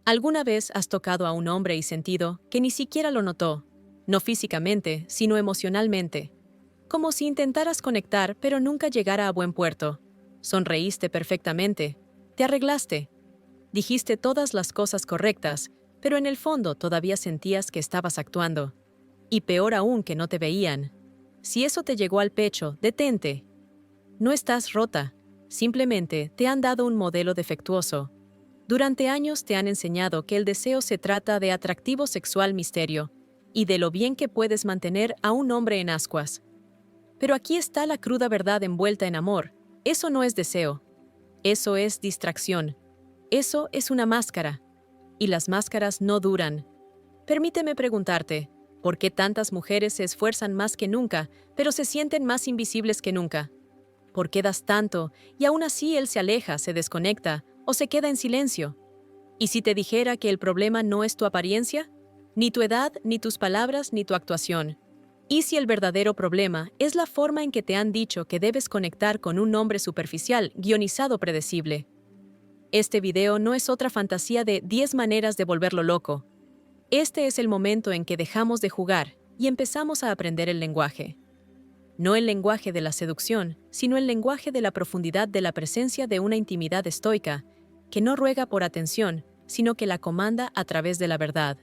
¿Alguna vez has tocado a un hombre y sentido que ni siquiera lo notó, no físicamente, sino emocionalmente? Como si intentaras conectar, pero nunca llegara a buen puerto. Sonreíste perfectamente, te arreglaste, dijiste todas las cosas correctas, pero en el fondo todavía sentías que estabas actuando. Y peor aún que no te veían. Si eso te llegó al pecho, detente. No estás rota, simplemente te han dado un modelo defectuoso. Durante años te han enseñado que el deseo se trata de atractivo sexual misterio y de lo bien que puedes mantener a un hombre en ascuas. Pero aquí está la cruda verdad envuelta en amor. Eso no es deseo. Eso es distracción. Eso es una máscara. Y las máscaras no duran. Permíteme preguntarte, ¿por qué tantas mujeres se esfuerzan más que nunca, pero se sienten más invisibles que nunca? ¿Por qué das tanto y aún así él se aleja, se desconecta o se queda en silencio? ¿Y si te dijera que el problema no es tu apariencia? Ni tu edad, ni tus palabras, ni tu actuación. ¿Y si el verdadero problema es la forma en que te han dicho que debes conectar con un hombre superficial, guionizado, predecible? Este video no es otra fantasía de 10 maneras de volverlo loco. Este es el momento en que dejamos de jugar y empezamos a aprender el lenguaje. No el lenguaje de la seducción, sino el lenguaje de la profundidad de la presencia de una intimidad estoica, que no ruega por atención, sino que la comanda a través de la verdad.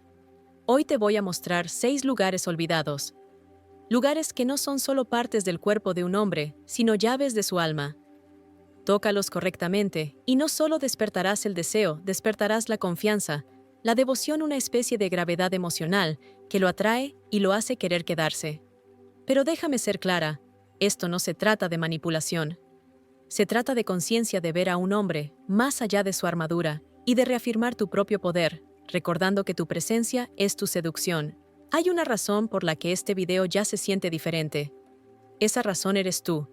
Hoy te voy a mostrar 6 lugares olvidados. Lugares que no son solo partes del cuerpo de un hombre, sino llaves de su alma. Tócalos correctamente, y no solo despertarás el deseo, despertarás la confianza, la devoción, una especie de gravedad emocional que lo atrae y lo hace querer quedarse. Pero déjame ser clara, esto no se trata de manipulación. Se trata de conciencia, de ver a un hombre más allá de su armadura y de reafirmar tu propio poder, recordando que tu presencia es tu seducción. Hay una razón por la que este video ya se siente diferente. Esa razón eres tú.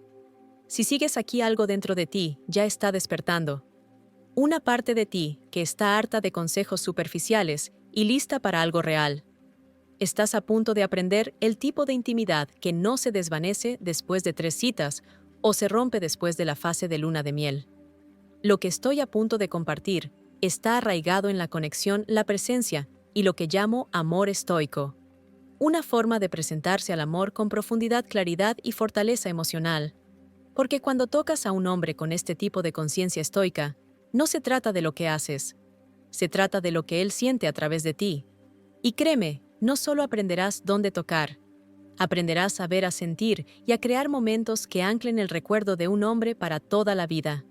Si sigues aquí, algo dentro de ti ya está despertando. Una parte de ti que está harta de consejos superficiales y lista para algo real. Estás a punto de aprender el tipo de intimidad que no se desvanece después de 3 citas o se rompe después de la fase de luna de miel. Lo que estoy a punto de compartir está arraigado en la conexión, la presencia y lo que llamo amor estoico. Una forma de presentarse al amor con profundidad, claridad y fortaleza emocional. Porque cuando tocas a un hombre con este tipo de conciencia estoica, no se trata de lo que haces, se trata de lo que él siente a través de ti. Y créeme, no solo aprenderás dónde tocar, aprenderás a ver, a sentir y a crear momentos que anclen el recuerdo de un hombre para toda la vida.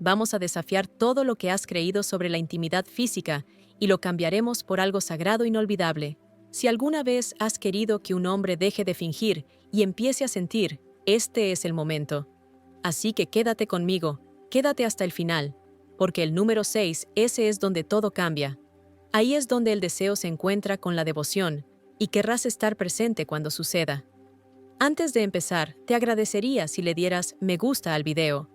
Vamos a desafiar todo lo que has creído sobre la intimidad física y lo cambiaremos por algo sagrado, inolvidable. Si alguna vez has querido que un hombre deje de fingir y empiece a sentir, este es el momento. Así que quédate conmigo, quédate hasta el final, porque el número 6, ese es donde todo cambia. Ahí es donde el deseo se encuentra con la devoción, y querrás estar presente cuando suceda. Antes de empezar, te agradecería si le dieras me gusta al video.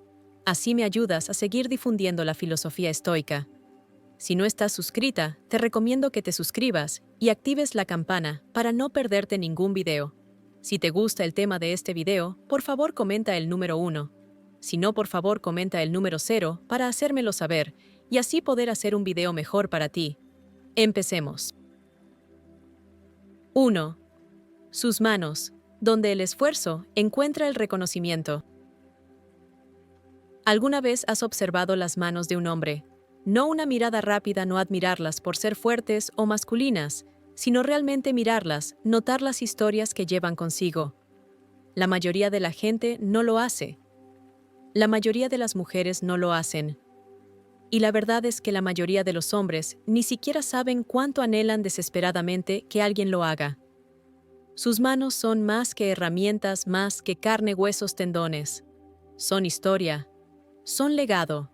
Así me ayudas a seguir difundiendo la filosofía estoica. Si no estás suscrita, te recomiendo que te suscribas y actives la campana para no perderte ningún video. Si te gusta el tema de este video, por favor comenta el número 1. Si no, por favor comenta el número 0 para hacérmelo saber y así poder hacer un video mejor para ti. Empecemos. 1. Sus manos, donde el esfuerzo encuentra el reconocimiento. ¿Alguna vez has observado las manos de un hombre? No una mirada rápida, no admirarlas por ser fuertes o masculinas, sino realmente mirarlas, notar las historias que llevan consigo. La mayoría de la gente no lo hace. La mayoría de las mujeres no lo hacen. Y la verdad es que la mayoría de los hombres ni siquiera saben cuánto anhelan desesperadamente que alguien lo haga. Sus manos son más que herramientas, más que carne, huesos, tendones. Son historia. Son legado.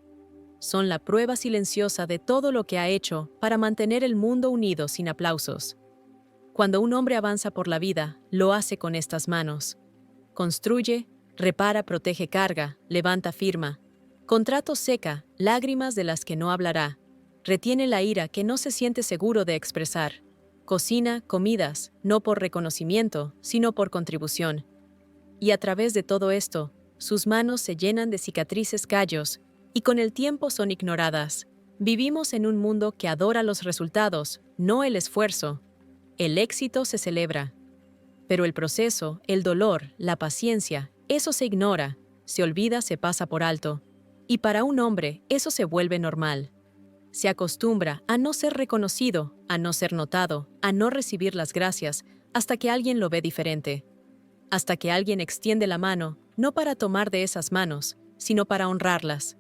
Son la prueba silenciosa de todo lo que ha hecho para mantener el mundo unido sin aplausos. Cuando un hombre avanza por la vida, lo hace con estas manos. Construye, repara, protege, carga, levanta, firma. Contrato, seca, lágrimas de las que no hablará. Retiene la ira que no se siente seguro de expresar. Cocina comidas, no por reconocimiento, sino por contribución. Y a través de todo esto, sus manos se llenan de cicatrices, callos, y con el tiempo son ignoradas. Vivimos en un mundo que adora los resultados, no el esfuerzo. El éxito se celebra. Pero el proceso, el dolor, la paciencia, eso se ignora, se olvida, se pasa por alto. Y para un hombre, eso se vuelve normal. Se acostumbra a no ser reconocido, a no ser notado, a no recibir las gracias, hasta que alguien lo ve diferente. Hasta que alguien extiende la mano, no para tomar de esas manos, sino para honrarlas.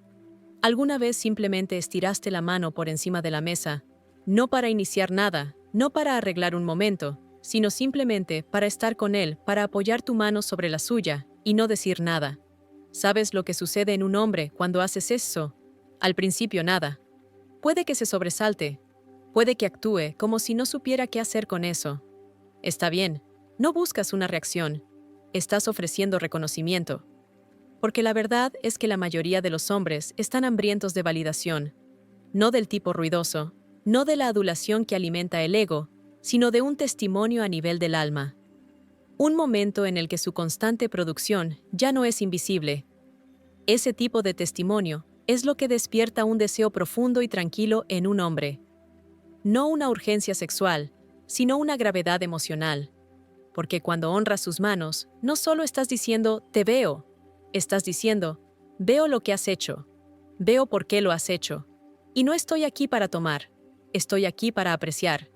¿Alguna vez simplemente estiraste la mano por encima de la mesa? No para iniciar nada, no para arreglar un momento, sino simplemente para estar con él, para apoyar tu mano sobre la suya y no decir nada. ¿Sabes lo que sucede en un hombre cuando haces eso? Al principio nada. Puede que se sobresalte, puede que actúe como si no supiera qué hacer con eso. Está bien, no buscas una reacción, estás ofreciendo reconocimiento. Porque la verdad es que la mayoría de los hombres están hambrientos de validación, no del tipo ruidoso, no de la adulación que alimenta el ego, sino de un testimonio a nivel del alma. Un momento en el que su constante producción ya no es invisible. Ese tipo de testimonio es lo que despierta un deseo profundo y tranquilo en un hombre. No una urgencia sexual, sino una gravedad emocional. Porque cuando honras sus manos, no solo estás diciendo «te veo», estás diciendo «veo lo que has hecho, veo por qué lo has hecho, y no estoy aquí para tomar, estoy aquí para apreciar».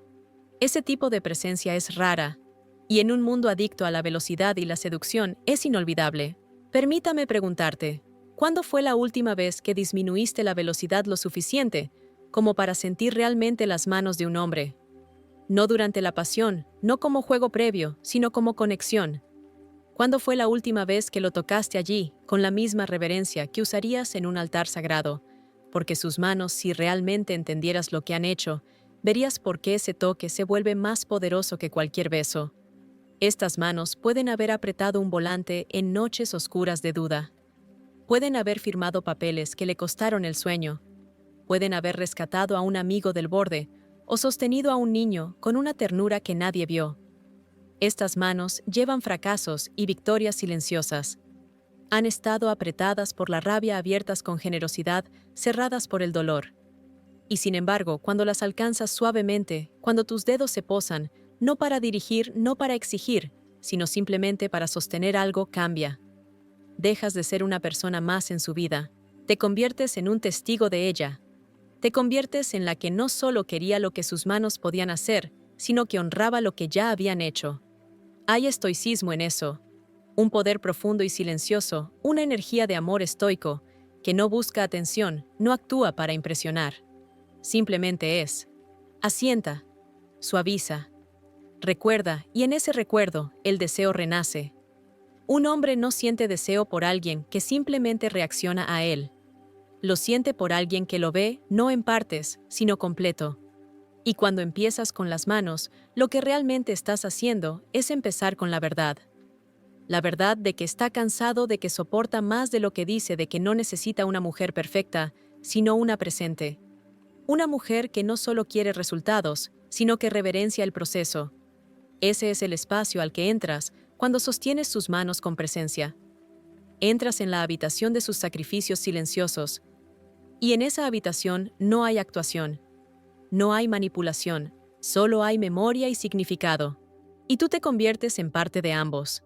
Ese tipo de presencia es rara, y en un mundo adicto a la velocidad y la seducción es inolvidable. Permítame preguntarte, ¿cuándo fue la última vez que disminuiste la velocidad lo suficiente como para sentir realmente las manos de un hombre? No durante la pasión, no como juego previo, sino como conexión. ¿Cuándo fue la última vez que lo tocaste allí, con la misma reverencia que usarías en un altar sagrado? Porque sus manos, si realmente entendieras lo que han hecho, verías por qué ese toque se vuelve más poderoso que cualquier beso. Estas manos pueden haber apretado un volante en noches oscuras de duda. Pueden haber firmado papeles que le costaron el sueño. Pueden haber rescatado a un amigo del borde o sostenido a un niño con una ternura que nadie vio. Estas manos llevan fracasos y victorias silenciosas. Han estado apretadas por la rabia, abiertas con generosidad, cerradas por el dolor. Y sin embargo, cuando las alcanzas suavemente, cuando tus dedos se posan, no para dirigir, no para exigir, sino simplemente para sostener algo, cambia. Dejas de ser una persona más en su vida, te conviertes en un testigo de ella. Te conviertes en la que no solo quería lo que sus manos podían hacer, sino que honraba lo que ya habían hecho. Hay estoicismo en eso, un poder profundo y silencioso, una energía de amor estoico, que no busca atención, no actúa para impresionar. Simplemente es. Asienta, suaviza, recuerda, y en ese recuerdo, el deseo renace. Un hombre no siente deseo por alguien que simplemente reacciona a él. Lo siente por alguien que lo ve, no en partes, sino completo. Y cuando empiezas con las manos, lo que realmente estás haciendo es empezar con la verdad. La verdad de que está cansado, de que soporta más de lo que dice, de que no necesita una mujer perfecta, sino una presente. Una mujer que no solo quiere resultados, sino que reverencia el proceso. Ese es el espacio al que entras cuando sostienes sus manos con presencia. Entras en la habitación de sus sacrificios silenciosos. Y en esa habitación no hay actuación. No hay manipulación, solo hay memoria y significado. Y tú te conviertes en parte de ambos.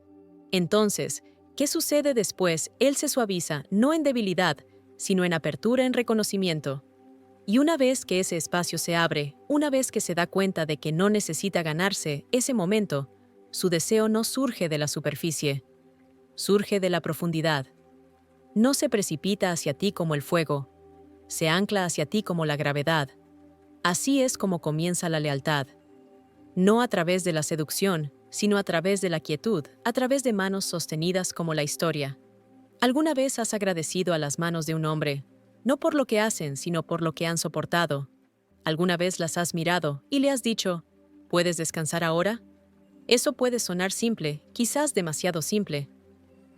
Entonces, ¿qué sucede después? Él se suaviza, no en debilidad, sino en apertura, en reconocimiento. Y una vez que ese espacio se abre, una vez que se da cuenta de que no necesita ganarse ese momento, su deseo no surge de la superficie, surge de la profundidad. No se precipita hacia ti como el fuego, se ancla hacia ti como la gravedad. Así es como comienza la lealtad. No a través de la seducción, sino a través de la quietud, a través de manos sostenidas como la historia. ¿Alguna vez has agradecido a las manos de un hombre? No por lo que hacen, sino por lo que han soportado. ¿Alguna vez las has mirado y le has dicho, ¿puedes descansar ahora? Eso puede sonar simple, quizás demasiado simple.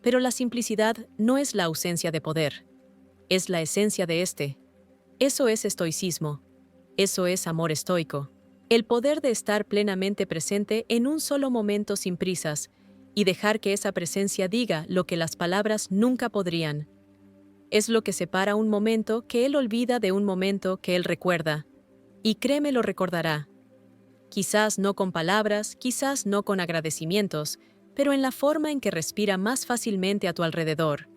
Pero la simplicidad no es la ausencia de poder. Es la esencia de este. Eso es estoicismo. Eso es amor estoico. El poder de estar plenamente presente en un solo momento sin prisas y dejar que esa presencia diga lo que las palabras nunca podrían. Es lo que separa un momento que él olvida de un momento que él recuerda. Y créeme, lo recordará. Quizás no con palabras, quizás no con agradecimientos, pero en la forma en que respira más fácilmente a tu alrededor.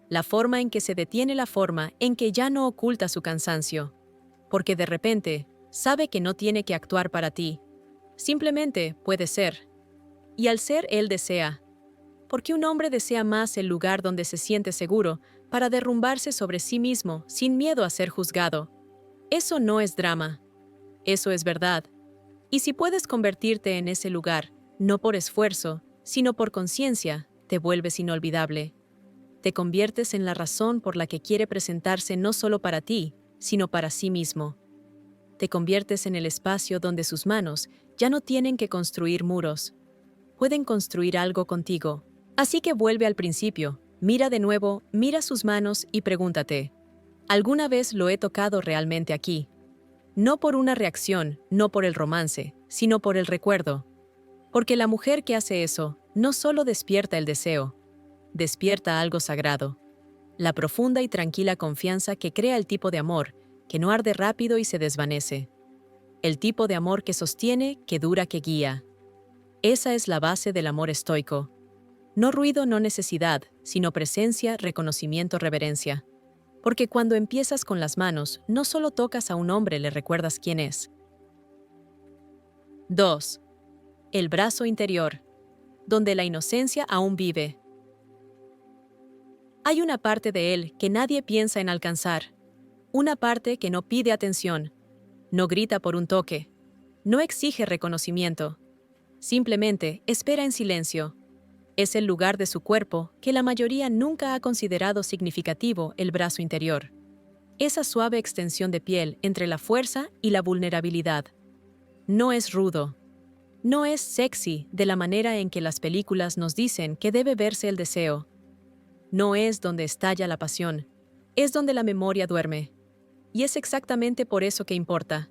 La forma en que se detiene, la forma en que ya no oculta su cansancio. Porque de repente, sabe que no tiene que actuar para ti. Simplemente puede ser. Y al ser, él desea. Porque un hombre desea más el lugar donde se siente seguro para derrumbarse sobre sí mismo sin miedo a ser juzgado. Eso no es drama. Eso es verdad. Y si puedes convertirte en ese lugar, no por esfuerzo, sino por conciencia, te vuelves inolvidable. Te conviertes en la razón por la que quiere presentarse no solo para ti, sino para sí mismo. Te conviertes en el espacio donde sus manos ya no tienen que construir muros. Pueden construir algo contigo. Así que vuelve al principio, mira de nuevo, mira sus manos y pregúntate, ¿alguna vez lo he tocado realmente aquí? No por una reacción, no por el romance, sino por el recuerdo. Porque la mujer que hace eso no solo despierta el deseo, despierta algo sagrado. La profunda y tranquila confianza que crea el tipo de amor que no arde rápido y se desvanece. El tipo de amor que sostiene, que dura, que guía. Esa es la base del amor estoico. No ruido, no necesidad, sino presencia, reconocimiento, reverencia. Porque cuando empiezas con las manos, no solo tocas a un hombre, le recuerdas quién es. 2. El brazo interior, donde la inocencia aún vive. Hay una parte de él que nadie piensa en alcanzar. Una parte que no pide atención, no grita por un toque, no exige reconocimiento. Simplemente espera en silencio. Es el lugar de su cuerpo que la mayoría nunca ha considerado significativo, el brazo interior. Esa suave extensión de piel entre la fuerza y la vulnerabilidad. No es rudo. No es sexy de la manera en que las películas nos dicen que debe verse el deseo. No es donde estalla la pasión. Es donde la memoria duerme. Y es exactamente por eso que importa.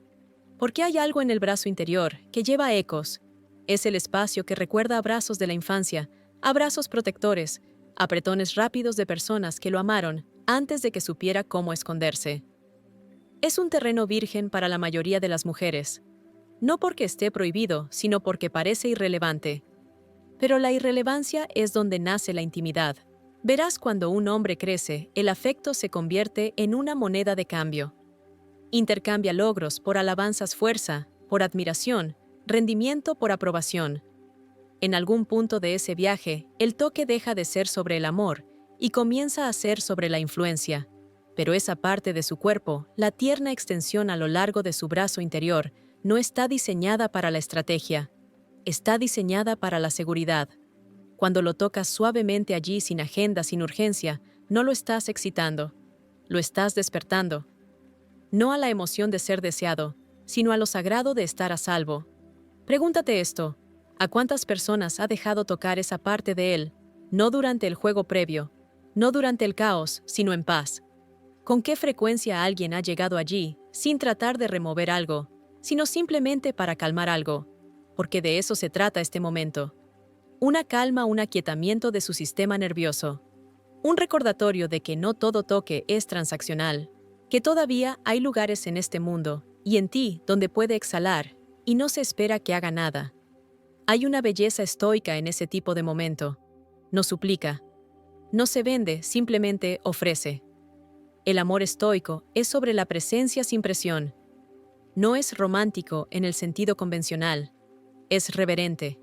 Porque hay algo en el brazo interior que lleva ecos. Es el espacio que recuerda abrazos de la infancia, abrazos protectores, apretones rápidos de personas que lo amaron antes de que supiera cómo esconderse. Es un terreno virgen para la mayoría de las mujeres. No porque esté prohibido, sino porque parece irrelevante. Pero la irrelevancia es donde nace la intimidad. Verás, cuando un hombre crece, el afecto se convierte en una moneda de cambio. Intercambia logros por alabanzas, fuerza por admiración, rendimiento por aprobación. En algún punto de ese viaje, el toque deja de ser sobre el amor y comienza a ser sobre la influencia. Pero esa parte de su cuerpo, la tierna extensión a lo largo de su brazo interior, no está diseñada para la estrategia. Está diseñada para la seguridad. Cuando lo tocas suavemente allí, sin agenda, sin urgencia, no lo estás excitando. Lo estás despertando. No a la emoción de ser deseado, sino a lo sagrado de estar a salvo. Pregúntate esto: ¿a cuántas personas ha dejado tocar esa parte de él? No durante el juego previo, no durante el caos, sino en paz. ¿Con qué frecuencia alguien ha llegado allí, sin tratar de remover algo, sino simplemente para calmar algo? Porque de eso se trata este momento. Una calma, un aquietamiento de su sistema nervioso. Un recordatorio de que no todo toque es transaccional, que todavía hay lugares en este mundo, y en ti, donde puede exhalar, y no se espera que haga nada. Hay una belleza estoica en ese tipo de momento. No suplica. No se vende, simplemente ofrece. El amor estoico es sobre la presencia sin presión. No es romántico en el sentido convencional. Es reverente.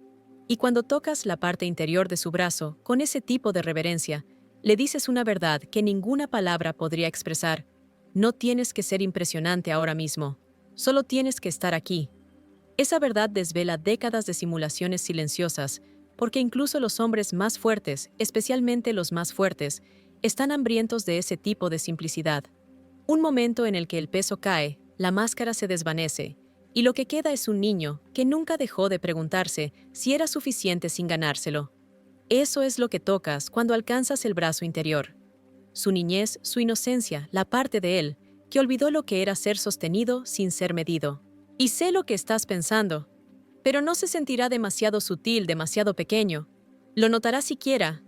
Y cuando tocas la parte interior de su brazo, con ese tipo de reverencia, le dices una verdad que ninguna palabra podría expresar. No tienes que ser impresionante ahora mismo. Solo tienes que estar aquí. Esa verdad desvela décadas de simulaciones silenciosas, porque incluso los hombres más fuertes, especialmente los más fuertes, están hambrientos de ese tipo de simplicidad. Un momento en el que el peso cae, la máscara se desvanece, y lo que queda es un niño que nunca dejó de preguntarse si era suficiente sin ganárselo. Eso es lo que tocas cuando alcanzas el brazo interior. Su niñez, su inocencia, la parte de él que olvidó lo que era ser sostenido sin ser medido. Y sé lo que estás pensando, pero no se sentirá demasiado sutil, demasiado pequeño. Lo notará siquiera.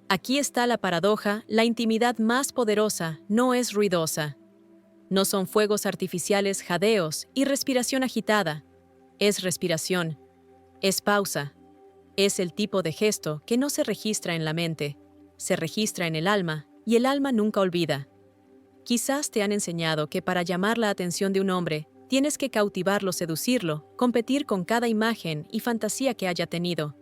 Aquí está la paradoja: la intimidad más poderosa no es ruidosa. No son fuegos artificiales jadeos y respiración agitada. Es respiración, es pausa, es el tipo de gesto que no se registra en la mente, se registra en el alma, y el alma nunca olvida. Quizás te han enseñado que para llamar la atención de un hombre, tienes que cautivarlo, seducirlo, competir con cada imagen y fantasía que haya tenido.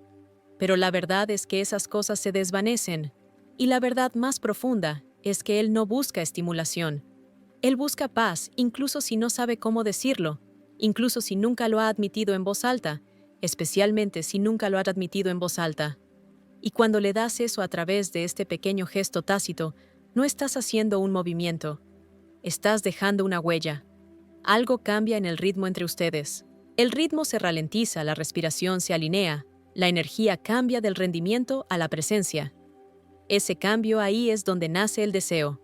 Pero la verdad es que esas cosas se desvanecen, y la verdad más profunda es que él no busca estimulación. Él busca paz, incluso si no sabe cómo decirlo, incluso si nunca lo ha admitido en voz alta, especialmente si nunca lo ha admitido en voz alta. Y cuando le das eso a través de este pequeño gesto tácito, no estás haciendo un movimiento, estás dejando una huella. Algo cambia en el ritmo entre ustedes. El ritmo se ralentiza, la respiración se alinea, la energía cambia del rendimiento a la presencia. Ese cambio, ahí es donde nace el deseo.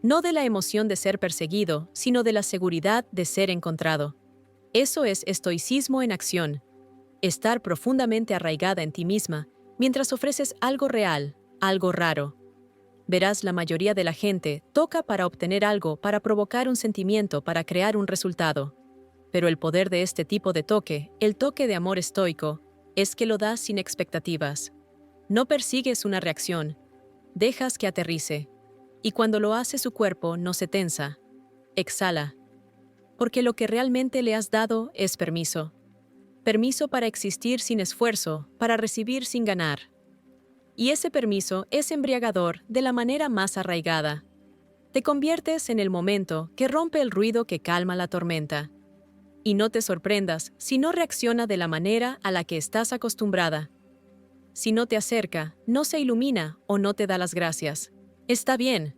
No de la emoción de ser perseguido, sino de la seguridad de ser encontrado. Eso es estoicismo en acción. Estar profundamente arraigada en ti misma mientras ofreces algo real, algo raro. Verás, la mayoría de la gente toca para obtener algo, para provocar un sentimiento, para crear un resultado. Pero el poder de este tipo de toque, el toque de amor estoico, es que lo das sin expectativas. No persigues una reacción, dejas que aterrice. Y cuando lo hace, su cuerpo no se tensa, exhala. Porque lo que realmente le has dado es permiso. Permiso para existir sin esfuerzo, para recibir sin ganar. Y ese permiso es embriagador de la manera más arraigada. Te conviertes en el momento que rompe el ruido, que calma la tormenta. Y no te sorprendas si no reacciona de la manera a la que estás acostumbrada. Si no te acerca, no se ilumina o no te da las gracias. Está bien.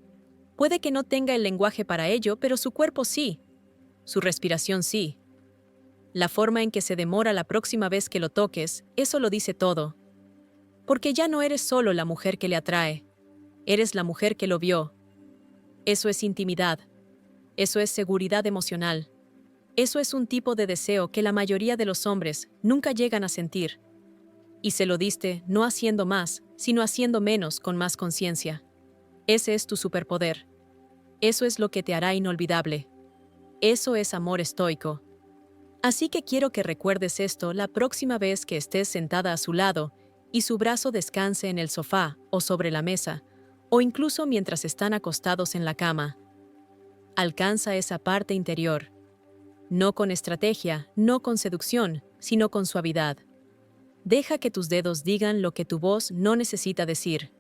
Puede que no tenga el lenguaje para ello, pero su cuerpo sí. Su respiración sí. La forma en que se demora la próxima vez que lo toques, eso lo dice todo. Porque ya no eres solo la mujer que le atrae. Eres la mujer que lo vio. Eso es intimidad. Eso es seguridad emocional. Eso es un tipo de deseo que la mayoría de los hombres nunca llegan a sentir. Y se lo diste no haciendo más, sino haciendo menos con más conciencia. Ese es tu superpoder. Eso es lo que te hará inolvidable. Eso es amor estoico. Así que quiero que recuerdes esto la próxima vez que estés sentada a su lado y su brazo descanse en el sofá o sobre la mesa, o incluso mientras están acostados en la cama. Alcanza esa parte interior. No con estrategia, no con seducción, sino con suavidad. Deja que tus dedos digan lo que tu voz no necesita decir.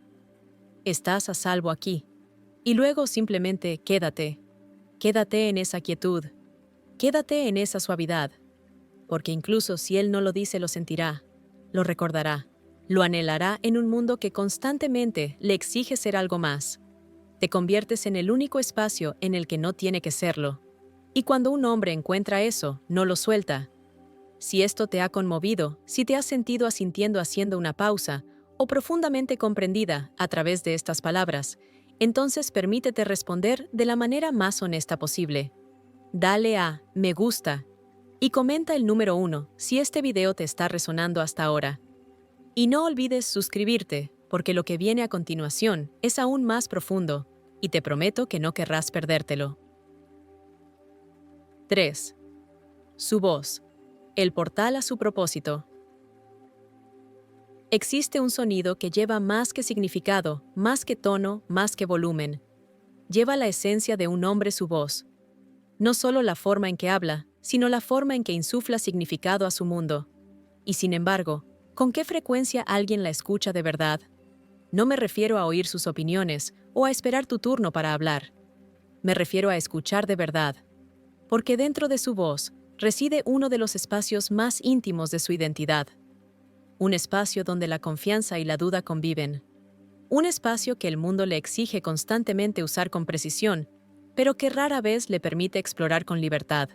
Estás a salvo aquí. Y luego simplemente quédate. Quédate en esa quietud. Quédate en esa suavidad. Porque incluso si él no lo dice, lo sentirá, lo recordará, lo anhelará en un mundo que constantemente le exige ser algo más. Te conviertes en el único espacio en el que no tiene que serlo. Y cuando un hombre encuentra eso, no lo suelta. Si esto te ha conmovido, si te has sentido asintiendo haciendo una pausa, o profundamente comprendida a través de estas palabras, entonces permítete responder de la manera más honesta posible. Dale a me gusta y comenta el número 1 si este video te está resonando hasta ahora. Y no olvides suscribirte, porque lo que viene a continuación es aún más profundo, y te prometo que no querrás perdértelo. 3. Su voz. El portal a su propósito. Existe un sonido que lleva más que significado, más que tono, más que volumen. Lleva la esencia de un hombre, su voz. No solo la forma en que habla, sino la forma en que insufla significado a su mundo. Y sin embargo, ¿con qué frecuencia alguien la escucha de verdad? No me refiero a oír sus opiniones o a esperar tu turno para hablar. Me refiero a escuchar de verdad. Porque dentro de su voz reside uno de los espacios más íntimos de su identidad. Un espacio donde la confianza y la duda conviven. Un espacio que el mundo le exige constantemente usar con precisión, pero que rara vez le permite explorar con libertad.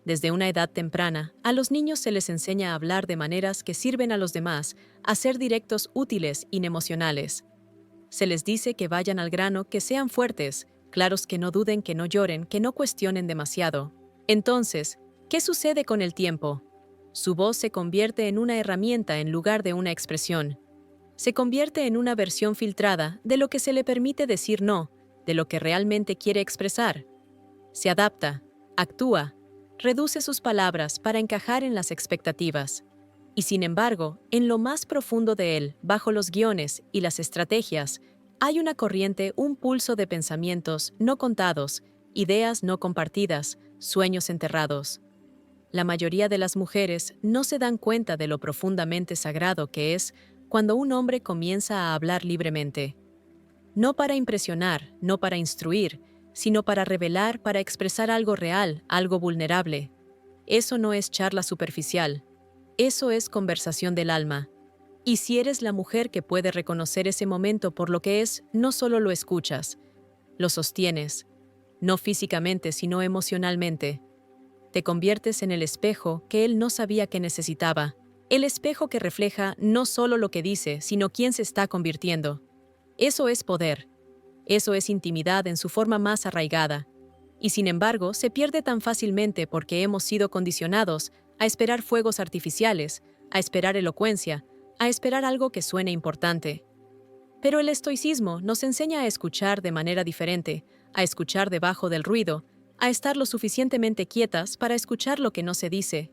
Desde una edad temprana, a los niños se les enseña a hablar de maneras que sirven a los demás, a ser directos, útiles, inemocionales. Se les dice que vayan al grano, que sean fuertes, claros, que no duden, que no lloren, que no cuestionen demasiado. Entonces, ¿qué sucede con el tiempo? Su voz se convierte en una herramienta en lugar de una expresión. Se convierte en una versión filtrada de lo que se le permite decir no, de lo que realmente quiere expresar. Se adapta, actúa, reduce sus palabras para encajar en las expectativas. Y sin embargo, en lo más profundo de él, bajo los guiones y las estrategias, hay una corriente, un pulso de pensamientos no contados, ideas no compartidas, sueños enterrados. La mayoría de las mujeres no se dan cuenta de lo profundamente sagrado que es cuando un hombre comienza a hablar libremente. No para impresionar, no para instruir, sino para revelar, para expresar algo real, algo vulnerable. Eso no es charla superficial. Eso es conversación del alma. Y si eres la mujer que puede reconocer ese momento por lo que es, no solo lo escuchas, lo sostienes, no físicamente, sino emocionalmente. Te conviertes en el espejo que él no sabía que necesitaba, el espejo que refleja no solo lo que dice, sino quién se está convirtiendo. Eso es poder. Eso es intimidad en su forma más arraigada. Y sin embargo, se pierde tan fácilmente porque hemos sido condicionados a esperar fuegos artificiales, a esperar elocuencia, a esperar algo que suene importante. Pero el estoicismo nos enseña a escuchar de manera diferente, a escuchar debajo del ruido, a estar lo suficientemente quietas para escuchar lo que no se dice.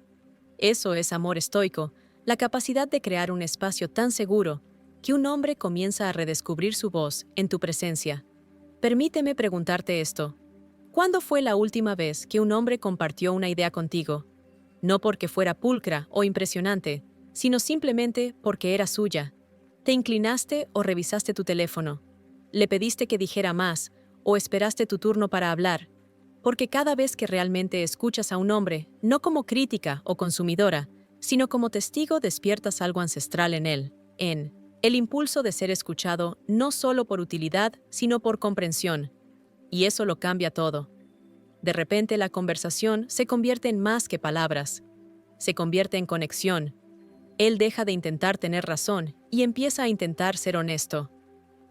Eso es amor estoico, la capacidad de crear un espacio tan seguro que un hombre comienza a redescubrir su voz en tu presencia. Permíteme preguntarte esto. ¿Cuándo fue la última vez que un hombre compartió una idea contigo? No porque fuera pulcra o impresionante, sino simplemente porque era suya. Te inclinaste o revisaste tu teléfono. Le pediste que dijera más o esperaste tu turno para hablar. Porque cada vez que realmente escuchas a un hombre, no como crítica o consumidora, sino como testigo, despiertas algo ancestral en él, en el impulso de ser escuchado no solo por utilidad, sino por comprensión. Y eso lo cambia todo. De repente la conversación se convierte en más que palabras. Se convierte en conexión. Él deja de intentar tener razón y empieza a intentar ser honesto.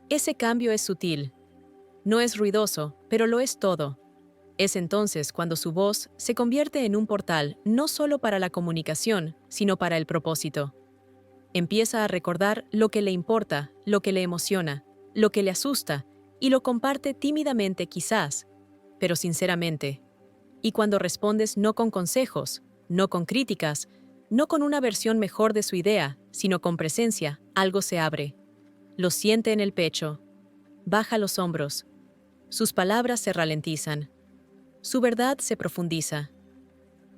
Ese cambio es sutil. No es ruidoso, pero lo es todo. Es entonces cuando su voz se convierte en un portal no solo para la comunicación, sino para el propósito. Empieza a recordar lo que le importa, lo que le emociona, lo que le asusta, y lo comparte tímidamente quizás, pero sinceramente. Y cuando respondes no con consejos, no con críticas, no con una versión mejor de su idea, sino con presencia, algo se abre. Lo siente en el pecho. Baja los hombros. Sus palabras se ralentizan. Su verdad se profundiza.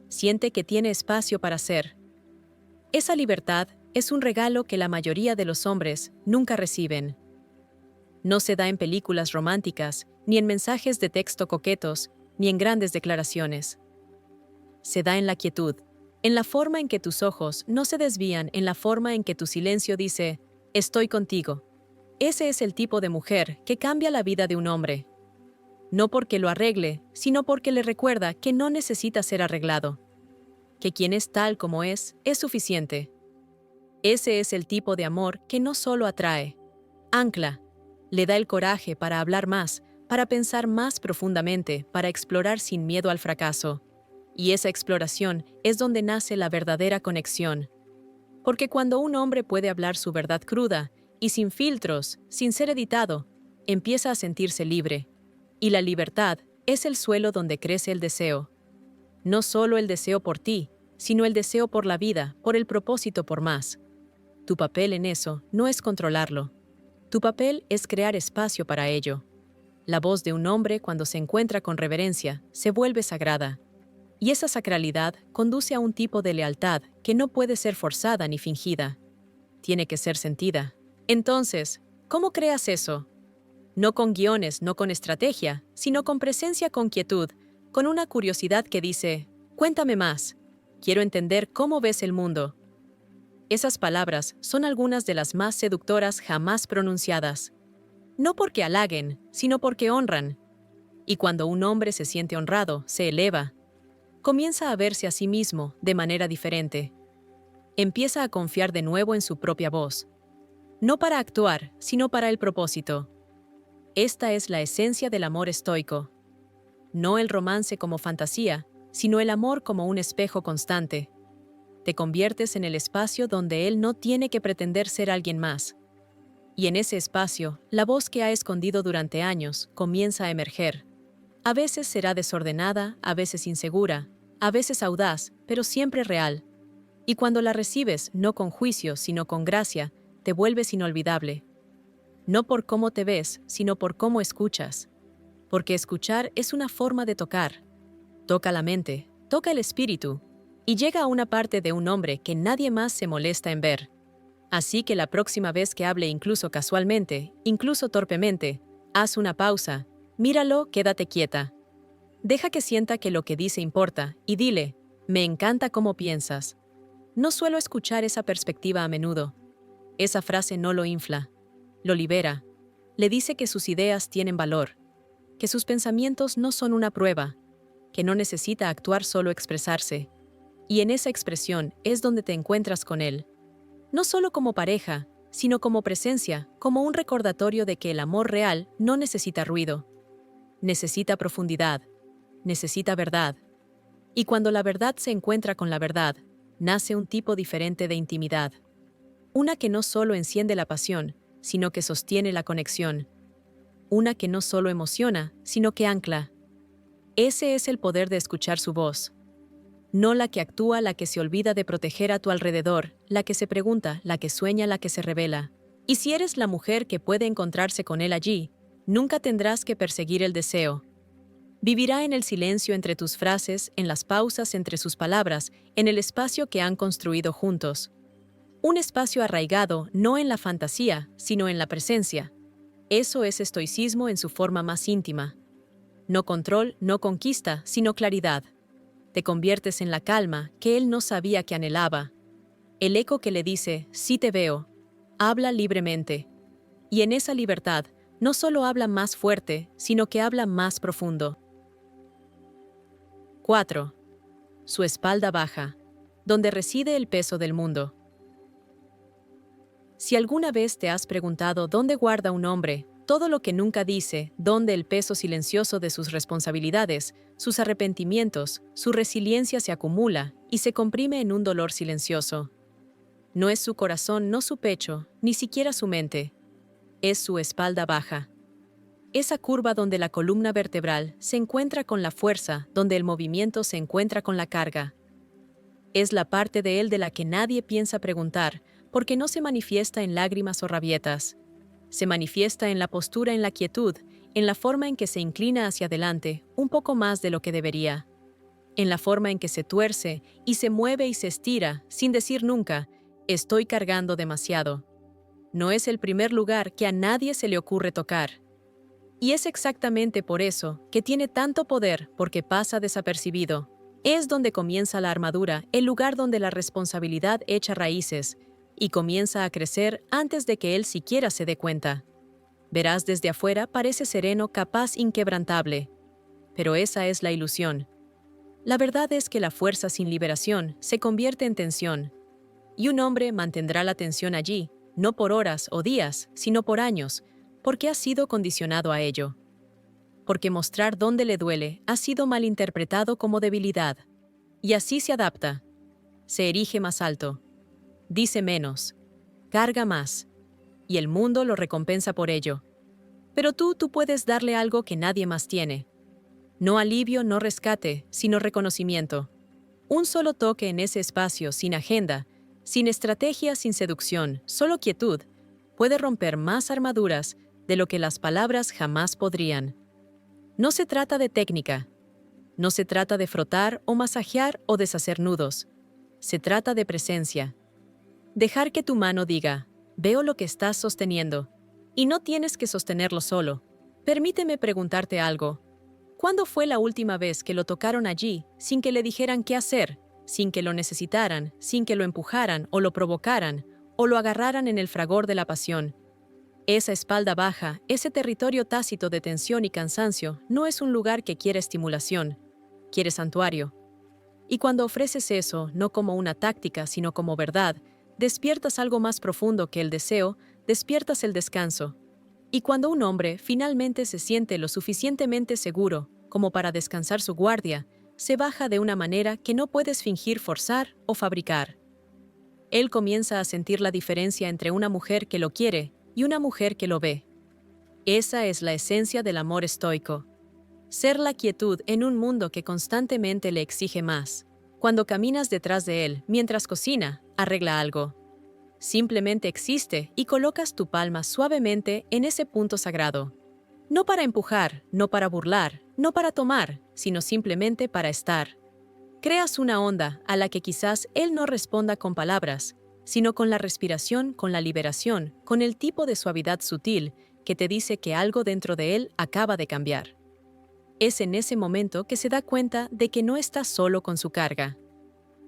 Siente que tiene espacio para ser. Esa libertad es un regalo que la mayoría de los hombres nunca reciben. No se da en películas románticas, ni en mensajes de texto coquetos, ni en grandes declaraciones. Se da en la quietud, en la forma en que tus ojos no se desvían, en la forma en que tu silencio dice, estoy contigo. Ese es el tipo de mujer que cambia la vida de un hombre. No porque lo arregle, sino porque le recuerda que no necesita ser arreglado. Que quien es tal como es suficiente. Ese es el tipo de amor que no solo atrae, ancla, le da el coraje para hablar más, para pensar más profundamente, para explorar sin miedo al fracaso. Y esa exploración es donde nace la verdadera conexión. Porque cuando un hombre puede hablar su verdad cruda y sin filtros, sin ser editado, empieza a sentirse libre. Y la libertad es el suelo donde crece el deseo. No solo el deseo por ti, sino el deseo por la vida, por el propósito por más. Tu papel en eso no es controlarlo. Tu papel es crear espacio para ello. La voz de un hombre, cuando se encuentra con reverencia, se vuelve sagrada. Y esa sacralidad conduce a un tipo de lealtad que no puede ser forzada ni fingida. Tiene que ser sentida. Entonces, ¿cómo creas eso? No con guiones, no con estrategia, sino con presencia, con quietud, con una curiosidad que dice, cuéntame más, quiero entender cómo ves el mundo. Esas palabras son algunas de las más seductoras jamás pronunciadas. No porque halaguen, sino porque honran. Y cuando un hombre se siente honrado, se eleva. Comienza a verse a sí mismo de manera diferente. Empieza a confiar de nuevo en su propia voz. No para actuar, sino para el propósito. Esta es la esencia del amor estoico. No el romance como fantasía, sino el amor como un espejo constante. Te conviertes en el espacio donde él no tiene que pretender ser alguien más. Y en ese espacio, la voz que ha escondido durante años comienza a emerger. A veces será desordenada, a veces insegura, a veces audaz, pero siempre real. Y cuando la recibes, no con juicio, sino con gracia, te vuelves inolvidable. No por cómo te ves, sino por cómo escuchas. Porque escuchar es una forma de tocar. Toca la mente, toca el espíritu, y llega a una parte de un hombre que nadie más se molesta en ver. Así que la próxima vez que hable incluso casualmente, incluso torpemente, haz una pausa, míralo, quédate quieta. Deja que sienta que lo que dice importa, y dile, me encanta cómo piensas. No suelo escuchar esa perspectiva a menudo. Esa frase no lo infla, lo libera. Le dice que sus ideas tienen valor, que sus pensamientos no son una prueba, que no necesita actuar solo expresarse. Y en esa expresión es donde te encuentras con él. No solo como pareja, sino como presencia, como un recordatorio de que el amor real no necesita ruido. Necesita profundidad, necesita verdad. Y cuando la verdad se encuentra con la verdad, nace un tipo diferente de intimidad. Una que no solo enciende la pasión, sino que sostiene la conexión. Una que no solo emociona, sino que ancla. Ese es el poder de escuchar su voz. No la que actúa, la que se olvida de proteger a tu alrededor, la que se pregunta, la que sueña, la que se revela. Y si eres la mujer que puede encontrarse con él allí, nunca tendrás que perseguir el deseo. Vivirá en el silencio entre tus frases, en las pausas entre sus palabras, en el espacio que han construido juntos. Un espacio arraigado no en la fantasía, sino en la presencia. Eso es estoicismo en su forma más íntima. No control, no conquista, sino claridad. Te conviertes en la calma que él no sabía que anhelaba. El eco que le dice, sí te veo, habla libremente. Y en esa libertad, no solo habla más fuerte, sino que habla más profundo. 4. Su espalda baja, donde reside el peso del mundo. Si alguna vez te has preguntado dónde guarda un hombre todo lo que nunca dice, dónde el peso silencioso de sus responsabilidades, sus arrepentimientos, su resiliencia se acumula y se comprime en un dolor silencioso. No es su corazón, no su pecho, ni siquiera su mente. Es su espalda baja. Esa curva donde la columna vertebral se encuentra con la fuerza, donde el movimiento se encuentra con la carga. Es la parte de él de la que nadie piensa preguntar, porque no se manifiesta en lágrimas o rabietas. Se manifiesta en la postura, en la quietud, en la forma en que se inclina hacia adelante, un poco más de lo que debería. En la forma en que se tuerce y se mueve y se estira, sin decir nunca, estoy cargando demasiado. No es el primer lugar que a nadie se le ocurre tocar. Y es exactamente por eso que tiene tanto poder, porque pasa desapercibido. Es donde comienza la armadura, el lugar donde la responsabilidad echa raíces, y comienza a crecer antes de que él siquiera se dé cuenta. Verás desde afuera parece sereno, capaz, inquebrantable. Pero esa es la ilusión. La verdad es que la fuerza sin liberación se convierte en tensión. Y un hombre mantendrá la tensión allí, no por horas o días, sino por años, porque ha sido condicionado a ello. Porque mostrar dónde le duele ha sido malinterpretado como debilidad. Y así se adapta. Se erige más alto. Dice menos, carga más, y el mundo lo recompensa por ello. Pero tú puedes darle algo que nadie más tiene. No alivio, no rescate, sino reconocimiento. Un solo toque en ese espacio, sin agenda, sin estrategia, sin seducción, solo quietud, puede romper más armaduras de lo que las palabras jamás podrían. No se trata de técnica. No se trata de frotar o masajear o deshacer nudos. Se trata de presencia. Dejar que tu mano diga, veo lo que estás sosteniendo, y no tienes que sostenerlo solo. Permíteme preguntarte algo. ¿Cuándo fue la última vez que lo tocaron allí, sin que le dijeran qué hacer, sin que lo necesitaran, sin que lo empujaran o lo provocaran, o lo agarraran en el fragor de la pasión? Esa espalda baja, ese territorio tácito de tensión y cansancio, no es un lugar que quiere estimulación, quiere santuario. Y cuando ofreces eso, no como una táctica, sino como verdad, despiertas algo más profundo que el deseo, despiertas el descanso. Y cuando un hombre finalmente se siente lo suficientemente seguro como para descansar su guardia, se baja de una manera que no puedes fingir, forzar o fabricar. Él comienza a sentir la diferencia entre una mujer que lo quiere y una mujer que lo ve. Esa es la esencia del amor estoico. Ser la quietud en un mundo que constantemente le exige más. Cuando caminas detrás de él mientras cocina, arregla algo. Simplemente existe y colocas tu palma suavemente en ese punto sagrado. No para empujar, no para burlar, no para tomar, sino simplemente para estar. Creas una onda a la que quizás él no responda con palabras, sino con la respiración, con la liberación, con el tipo de suavidad sutil que te dice que algo dentro de él acaba de cambiar. Es en ese momento que se da cuenta de que no está solo con su carga,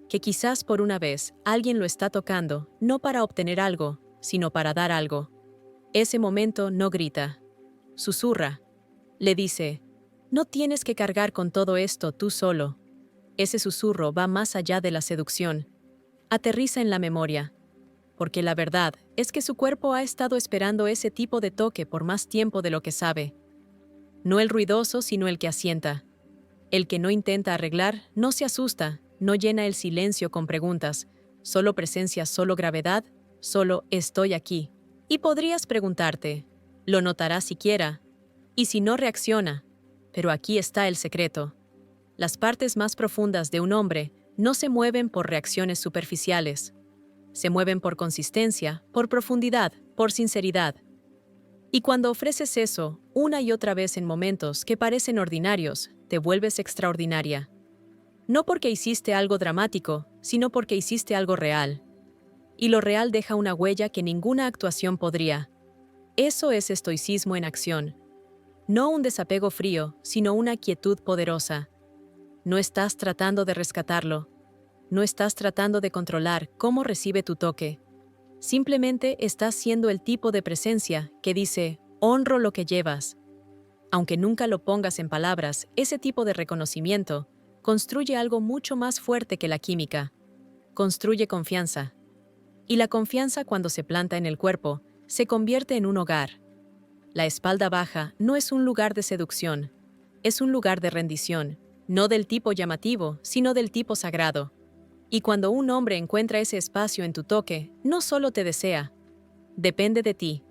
que quizás por una vez alguien lo está tocando, no para obtener algo, sino para dar algo. Ese momento no grita, susurra, le dice, no tienes que cargar con todo esto tú solo. Ese susurro va más allá de la seducción. Aterriza en la memoria, porque la verdad es que su cuerpo ha estado esperando ese tipo de toque por más tiempo de lo que sabe. No el ruidoso, sino el que asienta. El que no intenta arreglar, no se asusta, no llena el silencio con preguntas, solo presencia, solo gravedad, solo estoy aquí. Y podrías preguntarte, ¿lo notará siquiera? Y si no reacciona, pero aquí está el secreto. Las partes más profundas de un hombre no se mueven por reacciones superficiales. Se mueven por consistencia, por profundidad, por sinceridad. Y cuando ofreces eso, una y otra vez en momentos que parecen ordinarios, te vuelves extraordinaria. No porque hiciste algo dramático, sino porque hiciste algo real. Y lo real deja una huella que ninguna actuación podría. Eso es estoicismo en acción. No un desapego frío, sino una quietud poderosa. No estás tratando de rescatarlo. No estás tratando de controlar cómo recibe tu toque. Simplemente estás siendo el tipo de presencia que dice, honro lo que llevas. Aunque nunca lo pongas en palabras, ese tipo de reconocimiento construye algo mucho más fuerte que la química. Construye confianza. Y la confianza, cuando se planta en el cuerpo, se convierte en un hogar. La espalda baja no es un lugar de seducción, es un lugar de rendición, no del tipo llamativo, sino del tipo sagrado. Y cuando un hombre encuentra ese espacio en tu toque, no solo te desea, depende de ti.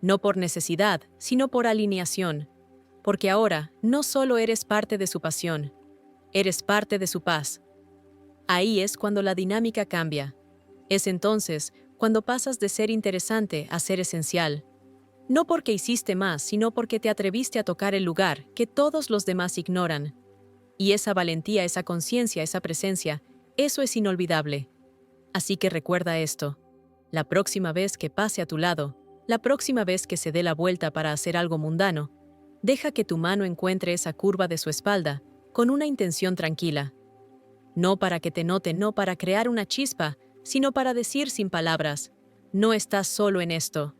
No por necesidad, sino por alineación. Porque ahora no solo eres parte de su pasión, eres parte de su paz. Ahí es cuando la dinámica cambia. Es entonces cuando pasas de ser interesante a ser esencial. No porque hiciste más, sino porque te atreviste a tocar el lugar que todos los demás ignoran. Y esa valentía, esa conciencia, esa presencia, eso es inolvidable. Así que recuerda esto. La próxima vez que pase a tu lado, la próxima vez que se dé la vuelta para hacer algo mundano, deja que tu mano encuentre esa curva de su espalda con una intención tranquila. No para que te note, no para crear una chispa, sino para decir sin palabras, no estás solo en esto.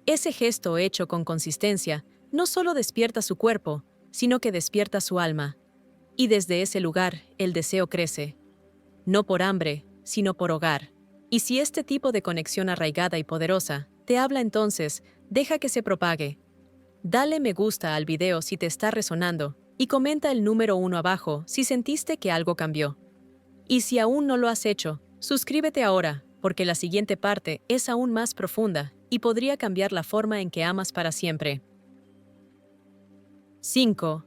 Ese gesto hecho con consistencia no solo despierta su cuerpo, sino que despierta su alma. Y desde ese lugar el deseo crece. No por hambre, sino por hogar. Y si este tipo de conexión arraigada y poderosa te habla entonces, deja que se propague. Dale me gusta al video si te está resonando y comenta el número 1 abajo si sentiste que algo cambió. Y si aún no lo has hecho, suscríbete ahora, porque la siguiente parte es aún más profunda y podría cambiar la forma en que amas para siempre. 5.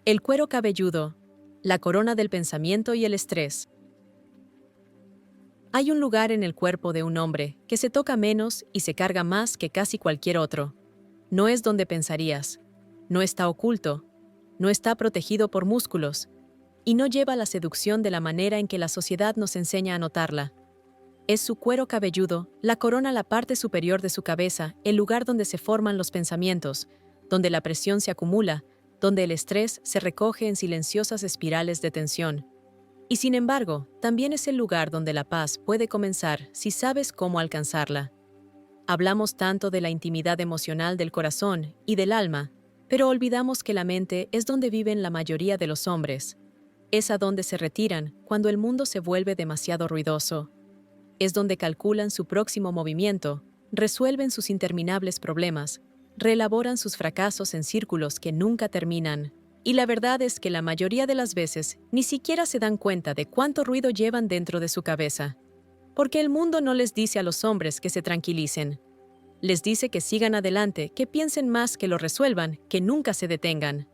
El cuero cabelludo, la corona del pensamiento y el estrés. Hay un lugar en el cuerpo de un hombre que se toca menos y se carga más que casi cualquier otro. No es donde pensarías. No está oculto. No está protegido por músculos. Y no lleva la seducción de la manera en que la sociedad nos enseña a notarla. Es su cuero cabelludo, la corona, la parte superior de su cabeza, el lugar donde se forman los pensamientos, donde la presión se acumula, donde el estrés se recoge en silenciosas espirales de tensión. Y sin embargo, también es el lugar donde la paz puede comenzar si sabes cómo alcanzarla. Hablamos tanto de la intimidad emocional del corazón y del alma, pero olvidamos que la mente es donde viven la mayoría de los hombres. Es a donde se retiran cuando el mundo se vuelve demasiado ruidoso. Es donde calculan su próximo movimiento, resuelven sus interminables problemas, reelaboran sus fracasos en círculos que nunca terminan. Y la verdad es que la mayoría de las veces ni siquiera se dan cuenta de cuánto ruido llevan dentro de su cabeza. Porque el mundo no les dice a los hombres que se tranquilicen. Les dice que sigan adelante, que piensen más, que lo resuelvan, que nunca se detengan.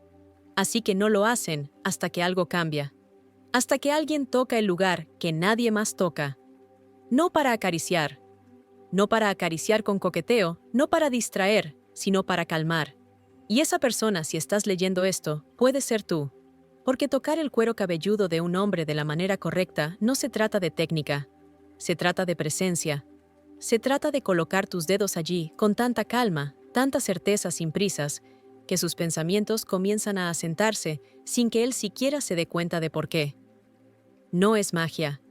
Así que no lo hacen hasta que algo cambia. Hasta que alguien toca el lugar que nadie más toca. No para acariciar. No para acariciar con coqueteo, no para distraer, sino para calmar. Y esa persona, si estás leyendo esto, puede ser tú. Porque tocar el cuero cabelludo de un hombre de la manera correcta no se trata de técnica. Se trata de presencia. Se trata de colocar tus dedos allí con tanta calma, tanta certeza sin prisas, que sus pensamientos comienzan a asentarse sin que él siquiera se dé cuenta de por qué. No es magia.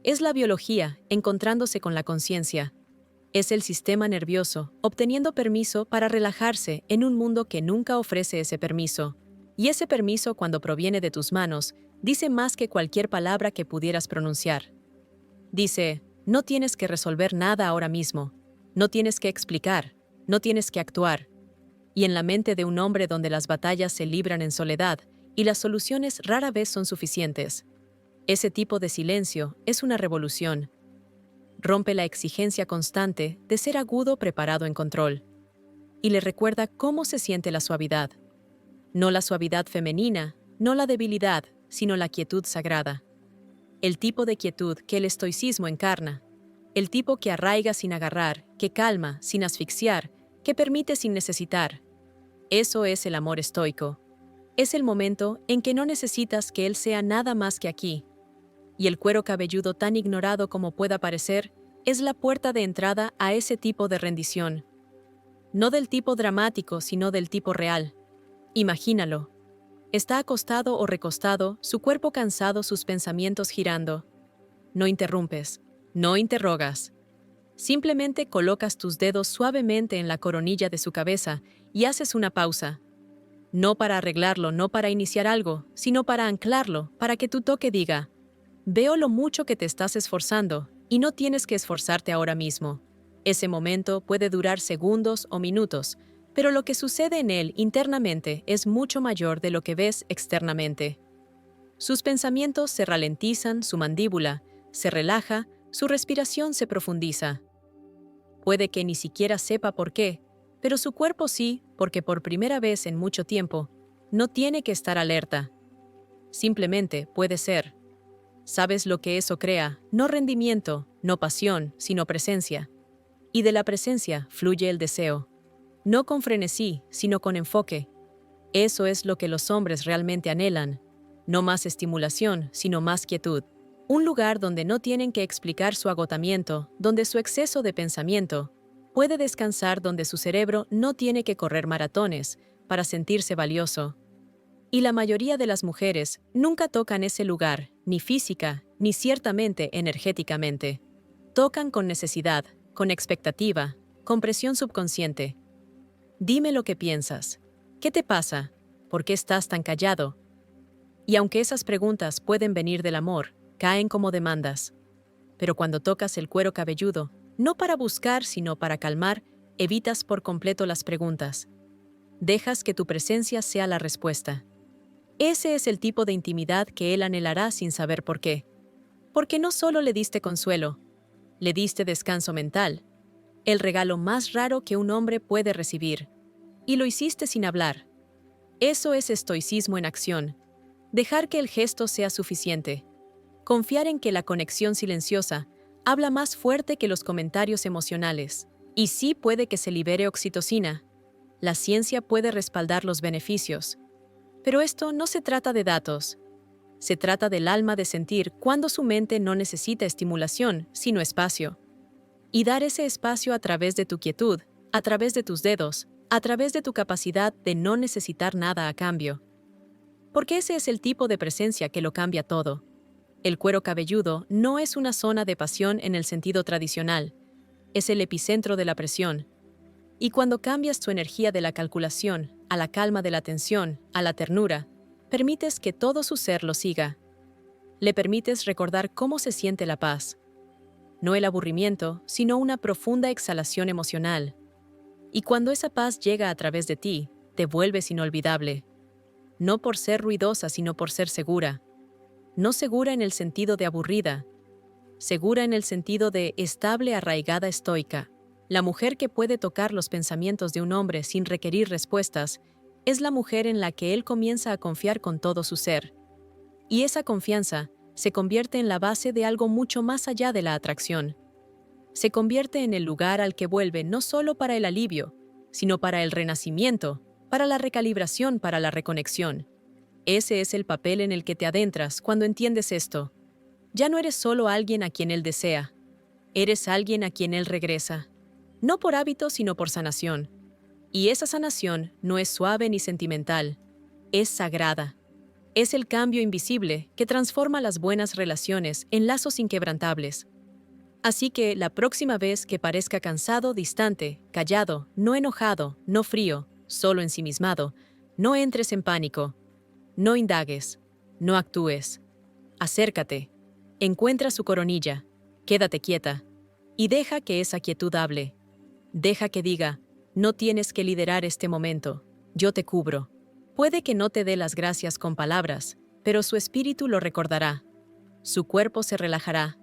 Es la biología encontrándose con la conciencia. Es el sistema nervioso obteniendo permiso para relajarse en un mundo que nunca ofrece ese permiso. Y ese permiso, cuando proviene de tus manos, dice más que cualquier palabra que pudieras pronunciar. Dice, no tienes que resolver nada ahora mismo, no tienes que explicar, no tienes que actuar. Y en la mente de un hombre donde las batallas se libran en soledad y las soluciones rara vez son suficientes, ese tipo de silencio es una revolución. Rompe la exigencia constante de ser agudo preparado en control. Y le recuerda cómo se siente la suavidad. No la suavidad femenina, no la debilidad, sino la quietud sagrada. El tipo de quietud que el estoicismo encarna. El tipo que arraiga sin agarrar, que calma sin asfixiar, que permite sin necesitar. Eso es el amor estoico. Es el momento en que no necesitas que él sea nada más que aquí. Y el cuero cabelludo, tan ignorado como pueda parecer, es la puerta de entrada a ese tipo de rendición. No del tipo dramático, sino del tipo real. Imagínalo. Está acostado o recostado, su cuerpo cansado, sus pensamientos girando. No interrumpes, no interrogas. Simplemente colocas tus dedos suavemente en la coronilla de su cabeza y haces una pausa. No para arreglarlo, no para iniciar algo, sino para anclarlo, para que tu toque diga: veo lo mucho que te estás esforzando, y no tienes que esforzarte ahora mismo. Ese momento puede durar segundos o minutos, pero lo que sucede en él internamente es mucho mayor de lo que ves externamente. Sus pensamientos se ralentizan, su mandíbula se relaja, su respiración se profundiza. Puede que ni siquiera sepa por qué, pero su cuerpo sí, porque por primera vez en mucho tiempo, no tiene que estar alerta. Simplemente puede ser. ¿Sabes lo que eso crea? No rendimiento, no pasión, sino presencia. Y de la presencia fluye el deseo. No con frenesí, sino con enfoque. Eso es lo que los hombres realmente anhelan. No más estimulación, sino más quietud. Un lugar donde no tienen que explicar su agotamiento, donde su exceso de pensamiento puede descansar, donde su cerebro no tiene que correr maratones para sentirse valioso. Y la mayoría de las mujeres nunca tocan ese lugar, ni física, ni ciertamente energéticamente. Tocan con necesidad, con expectativa, con presión subconsciente. Dime lo que piensas. ¿Qué te pasa? ¿Por qué estás tan callado? Y aunque esas preguntas pueden venir del amor, caen como demandas. Pero cuando tocas el cuero cabelludo, no para buscar, sino para calmar, evitas por completo las preguntas. Dejas que tu presencia sea la respuesta. Ese es el tipo de intimidad que él anhelará sin saber por qué. Porque no solo le diste consuelo, le diste descanso mental, el regalo más raro que un hombre puede recibir. Y lo hiciste sin hablar. Eso es estoicismo en acción. Dejar que el gesto sea suficiente. Confiar en que la conexión silenciosa habla más fuerte que los comentarios emocionales. Y sí puede que se libere oxitocina. La ciencia puede respaldar los beneficios. Pero esto no se trata de datos. Se trata del alma de sentir cuando su mente no necesita estimulación, sino espacio. Y dar ese espacio a través de tu quietud, a través de tus dedos, a través de tu capacidad de no necesitar nada a cambio. Porque ese es el tipo de presencia que lo cambia todo. El cuero cabelludo no es una zona de pasión en el sentido tradicional. Es el epicentro de la presión. Y cuando cambias tu energía de la calculación a la calma de la atención, a la ternura, permites que todo su ser lo siga. Le permites recordar cómo se siente la paz. No el aburrimiento, sino una profunda exhalación emocional. Y cuando esa paz llega a través de ti, te vuelves inolvidable. No por ser ruidosa, sino por ser segura. No segura en el sentido de aburrida, segura en el sentido de estable, arraigada, estoica. La mujer que puede tocar los pensamientos de un hombre sin requerir respuestas es la mujer en la que él comienza a confiar con todo su ser. Y esa confianza se convierte en la base de algo mucho más allá de la atracción. Se convierte en el lugar al que vuelve no solo para el alivio, sino para el renacimiento, para la recalibración, para la reconexión. Ese es el papel en el que te adentras cuando entiendes esto. Ya no eres solo alguien a quien él desea, eres alguien a quien él regresa. No por hábito, sino por sanación. Y esa sanación no es suave ni sentimental, es sagrada. Es el cambio invisible que transforma las buenas relaciones en lazos inquebrantables. Así que la próxima vez que parezca cansado, distante, callado, no enojado, no frío, solo ensimismado, no entres en pánico. No indagues, no actúes. Acércate, encuentra su coronilla, quédate quieta y deja que esa quietud hable. Deja que diga, no tienes que liderar este momento, yo te cubro. Puede que no te dé las gracias con palabras, pero su espíritu lo recordará. Su cuerpo se relajará.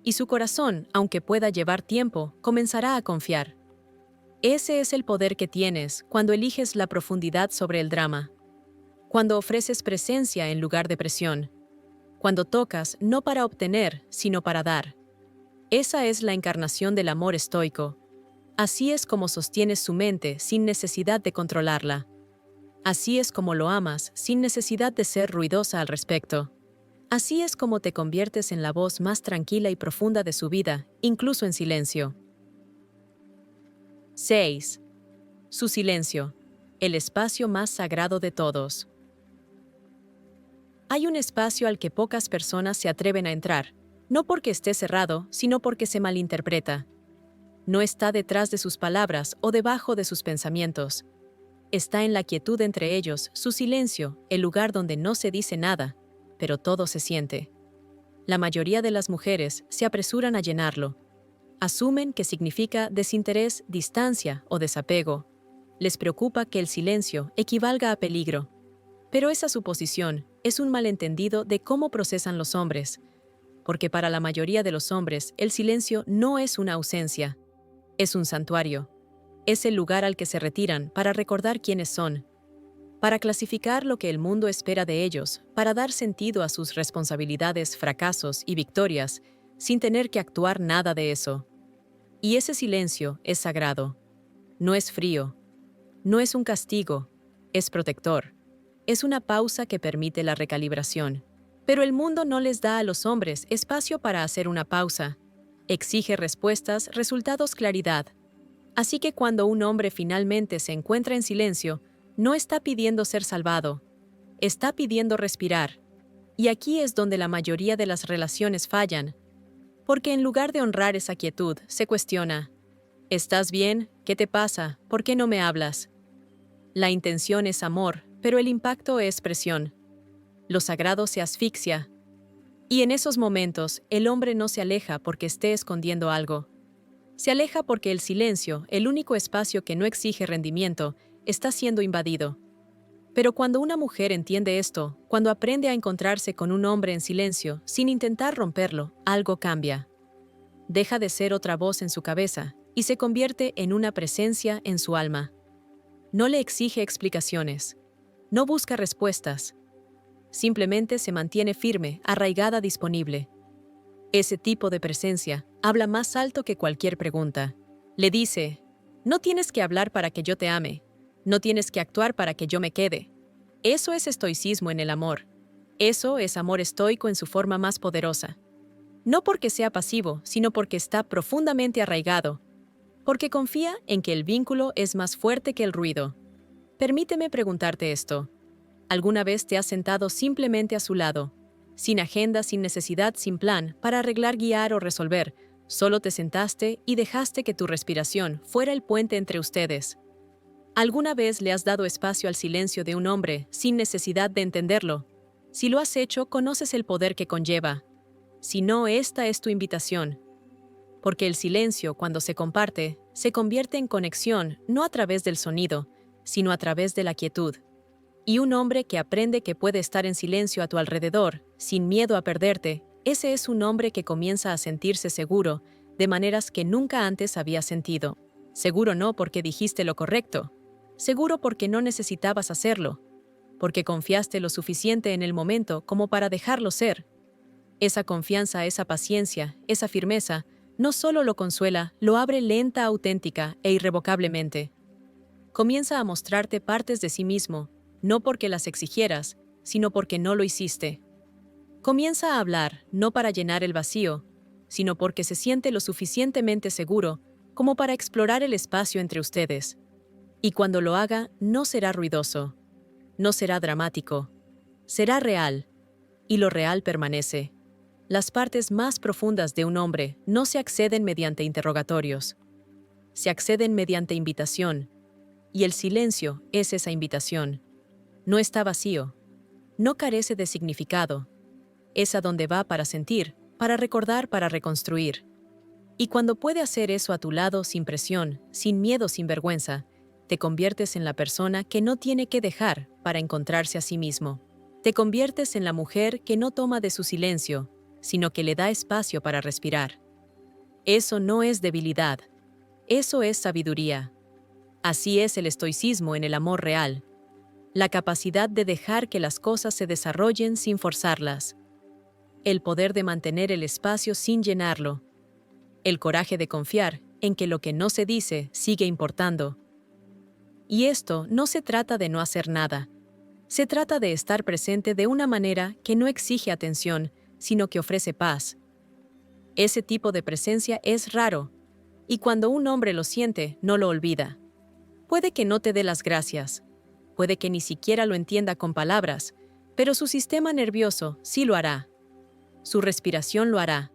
Y su corazón, aunque pueda llevar tiempo, comenzará a confiar. Ese es el poder que tienes cuando eliges la profundidad sobre el drama. Cuando ofreces presencia en lugar de presión. Cuando tocas no para obtener, sino para dar. Esa es la encarnación del amor estoico. Así es como sostienes su mente sin necesidad de controlarla. Así es como lo amas sin necesidad de ser ruidosa al respecto. Así es como te conviertes en la voz más tranquila y profunda de su vida, incluso en silencio. 6. Su silencio, el espacio más sagrado de todos. Hay un espacio al que pocas personas se atreven a entrar, no porque esté cerrado, sino porque se malinterpreta. No está detrás de sus palabras o debajo de sus pensamientos. Está en la quietud entre ellos, su silencio, el lugar donde no se dice nada, pero todo se siente. La mayoría de las mujeres se apresuran a llenarlo. Asumen que significa desinterés, distancia o desapego. Les preocupa que el silencio equivalga a peligro. Pero esa suposición es un malentendido de cómo procesan los hombres, porque para la mayoría de los hombres el silencio no es una ausencia, es un santuario. Es el lugar al que se retiran para recordar quiénes son, para clasificar lo que el mundo espera de ellos, para dar sentido a sus responsabilidades, fracasos y victorias, sin tener que actuar nada de eso. Y ese silencio es sagrado. No es frío. No es un castigo. Es protector. Es una pausa que permite la recalibración. Pero el mundo no les da a los hombres espacio para hacer una pausa. Exige respuestas, resultados, claridad. Así que cuando un hombre finalmente se encuentra en silencio, no está pidiendo ser salvado, está pidiendo respirar. Y aquí es donde la mayoría de las relaciones fallan, porque en lugar de honrar esa quietud, se cuestiona: ¿estás bien? ¿Qué te pasa? ¿Por qué no me hablas? La intención es amor, pero el impacto es presión. Lo sagrado se asfixia. Y en esos momentos, el hombre no se aleja porque esté escondiendo algo. Se aleja porque el silencio, el único espacio que no exige rendimiento, está siendo invadido. Pero cuando una mujer entiende esto, cuando aprende a encontrarse con un hombre en silencio, sin intentar romperlo, algo cambia. Deja de ser otra voz en su cabeza y se convierte en una presencia en su alma. No le exige explicaciones. No busca respuestas. Simplemente se mantiene firme, arraigada, disponible. Ese tipo de presencia habla más alto que cualquier pregunta. Le dice: no tienes que hablar para que yo te ame. No tienes que actuar para que yo me quede. Eso es estoicismo en el amor. Eso es amor estoico en su forma más poderosa. No porque sea pasivo, sino porque está profundamente arraigado. Porque confía en que el vínculo es más fuerte que el ruido. Permíteme preguntarte esto. ¿Alguna vez te has sentado simplemente a su lado, sin agenda, sin necesidad, sin plan, para arreglar, guiar o resolver? Solo te sentaste y dejaste que tu respiración fuera el puente entre ustedes. ¿Alguna vez le has dado espacio al silencio de un hombre sin necesidad de entenderlo? Si lo has hecho, conoces el poder que conlleva. Si no, esta es tu invitación. Porque el silencio, cuando se comparte, se convierte en conexión, no a través del sonido, sino a través de la quietud. Y un hombre que aprende que puede estar en silencio a tu alrededor, sin miedo a perderte, ese es un hombre que comienza a sentirse seguro, de maneras que nunca antes habías sentido. Seguro no porque dijiste lo correcto, seguro porque no necesitabas hacerlo, porque confiaste lo suficiente en el momento como para dejarlo ser. Esa confianza, esa paciencia, esa firmeza, no solo lo consuela, lo abre lenta, auténtica e irrevocablemente. Comienza a mostrarte partes de sí mismo, no porque las exigieras, sino porque no lo hiciste. Comienza a hablar, no para llenar el vacío, sino porque se siente lo suficientemente seguro como para explorar el espacio entre ustedes. Y cuando lo haga, no será ruidoso, no será dramático, será real, y lo real permanece. Las partes más profundas de un hombre no se acceden mediante interrogatorios, se acceden mediante invitación, y el silencio es esa invitación. No está vacío, no carece de significado, es a donde va para sentir, para recordar, para reconstruir. Y cuando puede hacer eso a tu lado sin presión, sin miedo, sin vergüenza, te conviertes en la persona que no tiene que dejar para encontrarse a sí mismo. Te conviertes en la mujer que no toma de su silencio, sino que le da espacio para respirar. Eso no es debilidad, eso es sabiduría. Así es el estoicismo en el amor real, la capacidad de dejar que las cosas se desarrollen sin forzarlas, el poder de mantener el espacio sin llenarlo, el coraje de confiar en que lo que no se dice sigue importando. Y esto no se trata de no hacer nada, se trata de estar presente de una manera que no exige atención, sino que ofrece paz. Ese tipo de presencia es raro, y cuando un hombre lo siente, no lo olvida. Puede que no te dé las gracias, puede que ni siquiera lo entienda con palabras, pero su sistema nervioso sí lo hará. Su respiración lo hará.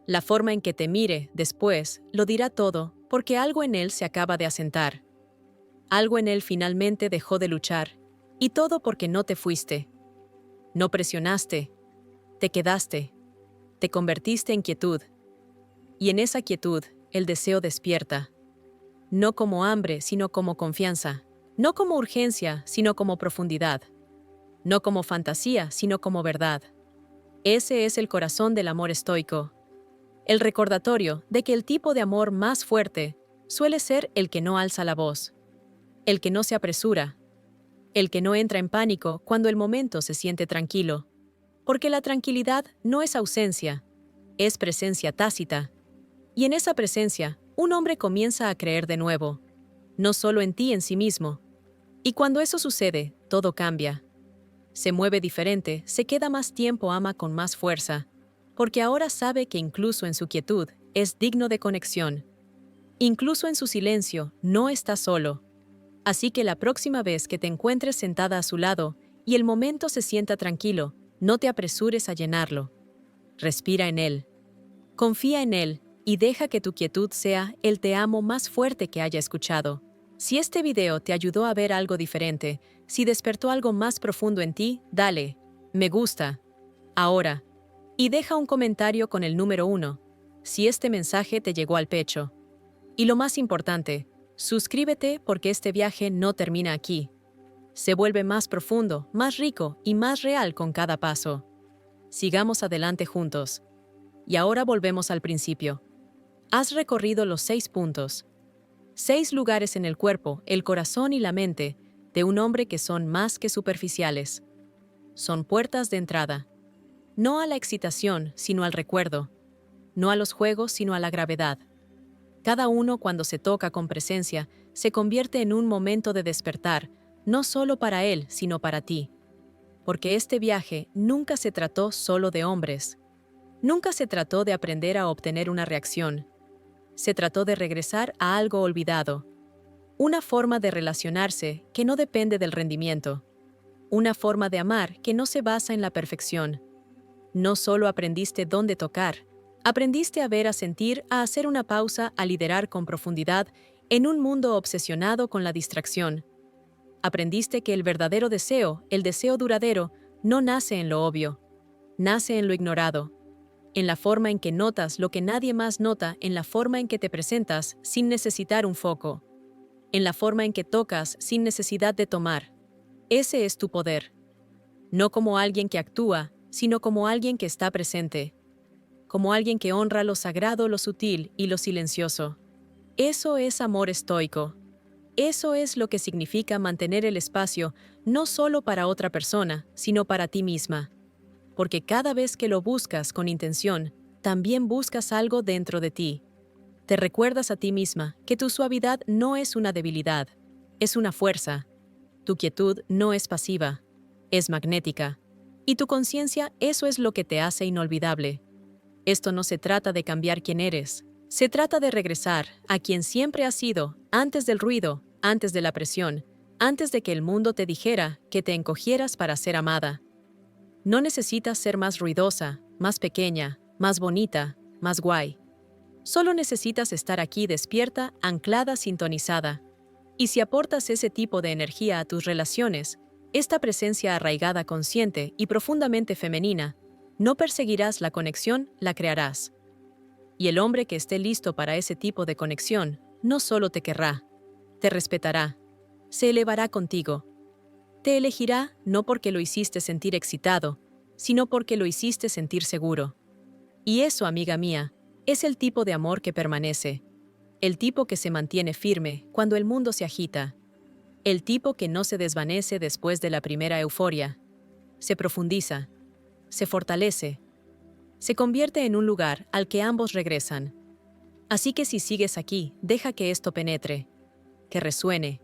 La forma en que te mire después lo dirá todo, porque algo en él se acaba de asentar. Algo en él finalmente dejó de luchar, y todo porque no te fuiste. No presionaste, te quedaste, te convertiste en quietud. Y en esa quietud, el deseo despierta. No como hambre, sino como confianza. No como urgencia, sino como profundidad. No como fantasía, sino como verdad. Ese es el corazón del amor estoico. El recordatorio de que el tipo de amor más fuerte suele ser el que no alza la voz, el que no se apresura, el que no entra en pánico cuando el momento se siente tranquilo, porque la tranquilidad no es ausencia, es presencia tácita. Y en esa presencia, un hombre comienza a creer de nuevo, no solo en ti en sí mismo. Y cuando eso sucede, todo cambia. Se mueve diferente, se queda más tiempo, ama con más fuerza, porque ahora sabe que incluso en su quietud es digno de conexión. Incluso en su silencio no está solo. Así que la próxima vez que te encuentres sentada a su lado y el momento se sienta tranquilo, no te apresures a llenarlo. Respira en él. Confía en él y deja que tu quietud sea el te amo más fuerte que haya escuchado. Si este video te ayudó a ver algo diferente, si despertó algo más profundo en ti, dale, me gusta, ahora, y deja un comentario con el número 1, si este mensaje te llegó al pecho. Y lo más importante, suscríbete porque este viaje no termina aquí. Se vuelve más profundo, más rico y más real con cada paso. Sigamos adelante juntos. Y ahora volvemos al principio. Has recorrido los 6 puntos. 6 lugares en el cuerpo, el corazón y la mente de un hombre que son más que superficiales. Son puertas de entrada. No a la excitación, sino al recuerdo. No a los juegos, sino a la gravedad. Cada uno, cuando se toca con presencia, se convierte en un momento de despertar, no solo para él, sino para ti. Porque este viaje nunca se trató solo de hombres. Nunca se trató de aprender a obtener una reacción. Se trató de regresar a algo olvidado. Una forma de relacionarse que no depende del rendimiento. Una forma de amar que no se basa en la perfección. No solo aprendiste dónde tocar, aprendiste a ver, a sentir, a hacer una pausa, a liderar con profundidad en un mundo obsesionado con la distracción. Aprendiste que el verdadero deseo, el deseo duradero, no nace en lo obvio, nace en lo ignorado, en la forma en que notas lo que nadie más nota, en la forma en que te presentas sin necesitar un foco, en la forma en que tocas sin necesidad de tomar. Ese es tu poder. No como alguien que actúa, sino como alguien que está presente. como alguien que honra lo sagrado, lo sutil y lo silencioso. Eso es amor estoico. Eso es lo que significa mantener el espacio no solo para otra persona, sino para ti misma. Porque cada vez que lo buscas con intención, también buscas algo dentro de ti. Te recuerdas a ti misma que tu suavidad no es una debilidad, es una fuerza. Tu quietud no es pasiva, es magnética. Y tu conciencia, eso es lo que te hace inolvidable. Esto no se trata de cambiar quién eres, se trata de regresar a quien siempre has sido, antes del ruido, antes de la presión, antes de que el mundo te dijera que te encogieras para ser amada. No necesitas ser más ruidosa, más pequeña, más bonita, más guay. Solo necesitas estar aquí despierta, anclada, sintonizada. Y si aportas ese tipo de energía a tus relaciones, esta presencia arraigada, consciente y profundamente femenina, no perseguirás la conexión, la crearás. Y el hombre que esté listo para ese tipo de conexión, no solo te querrá, te respetará, se elevará contigo. Te elegirá no porque lo hiciste sentir excitado, sino porque lo hiciste sentir seguro. Y eso, amiga mía, es el tipo de amor que permanece, el tipo que se mantiene firme cuando el mundo se agita, el tipo que no se desvanece después de la primera euforia, se profundiza, se fortalece, se convierte en un lugar al que ambos regresan. Así que si sigues aquí, deja que esto penetre, que resuene,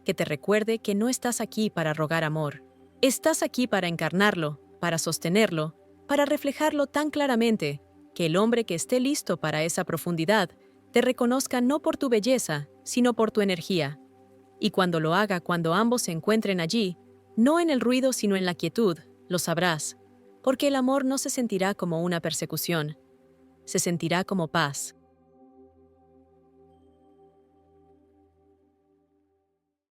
que te recuerde que no estás aquí para rogar amor. Estás aquí para encarnarlo, para sostenerlo, para reflejarlo tan claramente que el hombre que esté listo para esa profundidad te reconozca no por tu belleza, sino por tu energía. Y cuando lo haga, cuando ambos se encuentren allí, no en el ruido sino en la quietud, lo sabrás, porque el amor no se sentirá como una persecución, se sentirá como paz.